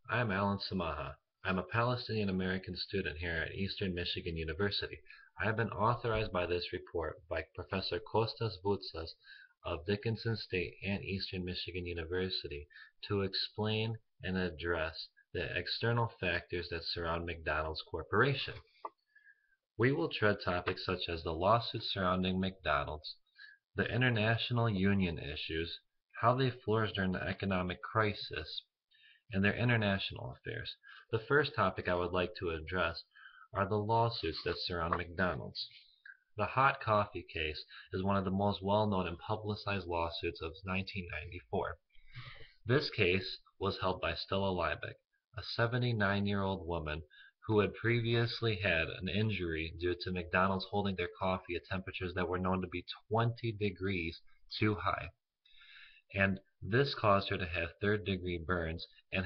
I'm Alan Samaha. I'm a Palestinian American student here at Eastern Michigan University. I have been authorized by this report by Professor Kostas Voutsas of Dickinson State and Eastern Michigan University to explain and address the external factors that surround McDonald's Corporation. We will tread topics such as the lawsuits surrounding McDonald's, the international union issues, how they flourished during the economic crisis, and their international affairs. The first topic I would like to address are the lawsuits that surround McDonald's. The hot coffee case is one of the most well-known and publicized lawsuits of 1994. This case was held by Stella Liebeck, a 79-year-old woman who had previously had an injury due to McDonald's holding their coffee at temperatures that were known to be 20 degrees too high. And this caused her to have third-degree burns and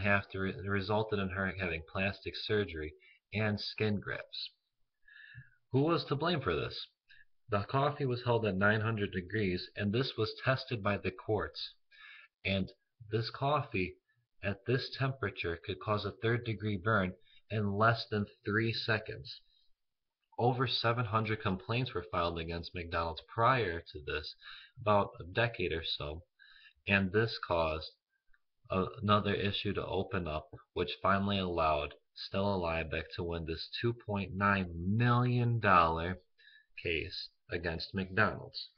resulted in her having plastic surgery and skin grafts. Who was to blame for this? The coffee was held at 900 degrees, and this was tested by the courts. And this coffee at this temperature could cause a third-degree burn in less than 3 seconds. Over 700 complaints were filed against McDonald's prior to this, about a decade or so. And this caused another issue to open up, which finally allowed Stella Liebeck to win this $2.9 million case against McDonald's.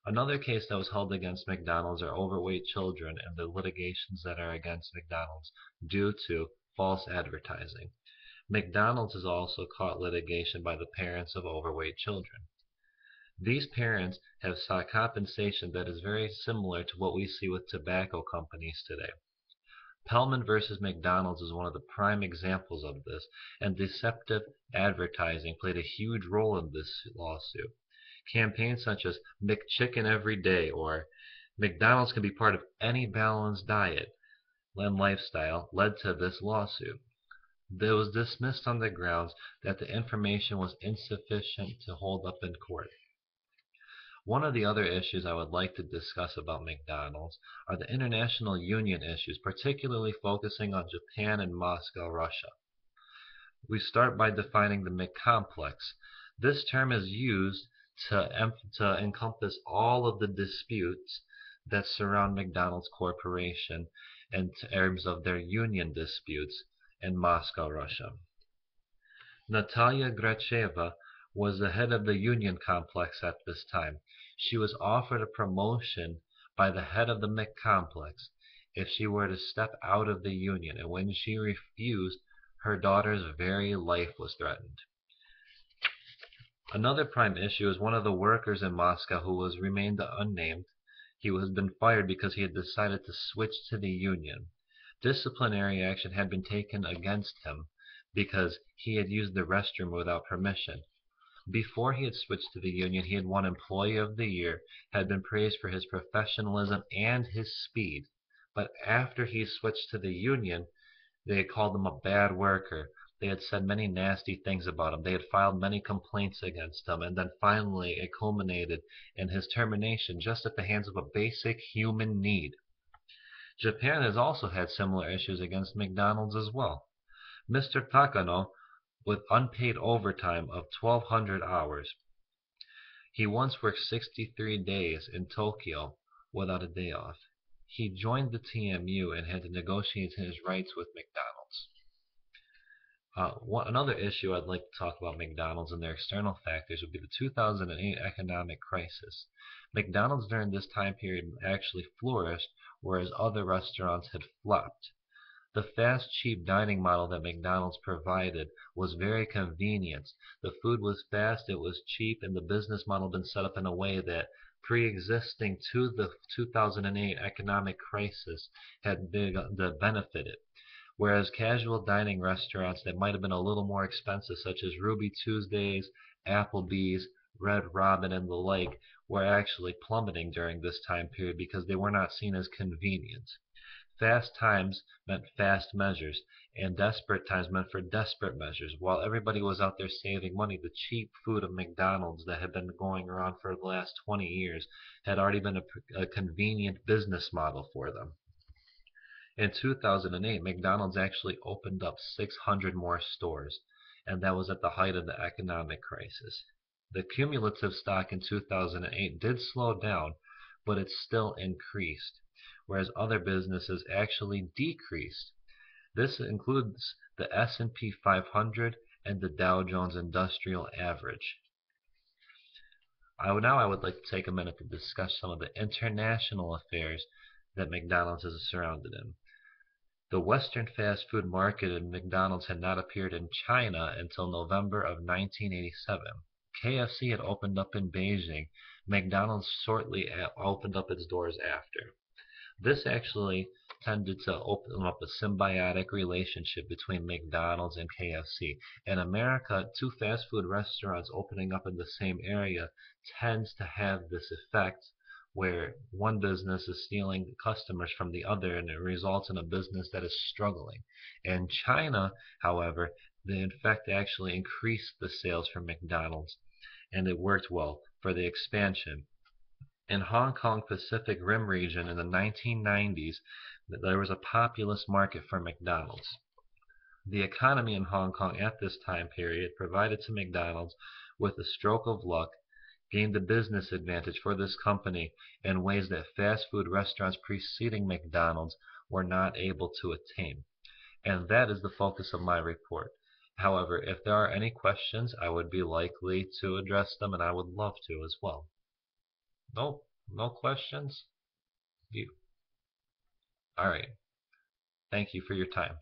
Another case that was held against McDonald's are overweight children and the litigations that are against McDonald's due to false advertising. McDonald's has also caught litigation by the parents of overweight children. These parents have sought compensation that is very similar to what we see with tobacco companies today. Pellman versus McDonald's is one of the prime examples of this, and deceptive advertising played a huge role in this lawsuit. Campaigns such as McChicken Every Day or McDonald's can be part of any balanced diet and lifestyle led to this lawsuit. It was dismissed on the grounds that the information was insufficient to hold up in court. One of the other issues I would like to discuss about McDonald's are the international union issues, particularly focusing on Japan and Moscow, Russia. We start by defining the McComplex. This term is used to encompass all of the disputes that surround McDonald's Corporation in terms of their union disputes in Moscow, Russia. Natalia Gracheva was the head of the union complex at this time. She was offered a promotion by the head of the McComplex if she were to step out of the union, and when she refused, her daughter's very life was threatened. Another prime issue is one of the workers in Moscow who was remained unnamed. He has been fired because he had decided to switch to the union. Disciplinary action had been taken against him because he had used the restroom without permission. Before he had switched to the union, he had won Employee of the Year, had been praised for his professionalism and his speed. But after he switched to the union, they had called him a bad worker. They had said many nasty things about him. They had filed many complaints against him. And then finally it culminated in his termination just at the hands of a basic human need. Japan has also had similar issues against McDonald's as well. Mr. Takano, with unpaid overtime of 1,200 hours. He once worked 63 days in Tokyo without a day off. He joined the TMU and had to negotiate his rights with McDonald's. Another issue I'd like to talk about McDonald's and their external factors would be the 2008 economic crisis. McDonald's during this time period actually flourished, whereas other restaurants had flopped. The fast, cheap dining model that McDonald's provided was very convenient. The food was fast, it was cheap, and the business model had been set up in a way that pre-existing to the 2008 economic crisis had benefited. Whereas casual dining restaurants that might have been a little more expensive, such as Ruby Tuesdays, Applebee's, Red Robin, and the like, were actually plummeting during this time period because they were not seen as convenient. Fast times meant fast measures, and desperate times meant for desperate measures. While everybody was out there saving money, the cheap food of McDonald's that had been going around for the last 20 years had already been a convenient business model for them. In 2008, McDonald's actually opened up 600 more stores, and that was at the height of the economic crisis. The cumulative stock in 2008 did slow down, but it still increased, whereas other businesses actually decreased. This includes the S&P 500 and the Dow Jones Industrial Average. I would like to take a minute to discuss some of the international affairs that McDonald's is surrounded in. The Western fast food market and McDonald's had not appeared in China until November of 1987. KFC had opened up in Beijing. McDonald's shortly opened up its doors after. This actually tended to open up a symbiotic relationship between McDonald's and KFC. In America, two fast food restaurants opening up in the same area tends to have this effect where one business is stealing customers from the other and it results in a business that is struggling. In China, however, the effect actually increased the sales for McDonald's and it worked well for the expansion. In Hong Kong Pacific Rim region in the 1990s, there was a populous market for McDonald's. The economy in Hong Kong at this time period provided to McDonald's with a stroke of luck gained a business advantage for this company in ways that fast food restaurants preceding McDonald's were not able to attain. And that is the focus of my report. However, if there are any questions, I would be likely to address them and I would love to as well. Nope, no questions? You. All right. Thank you for your time.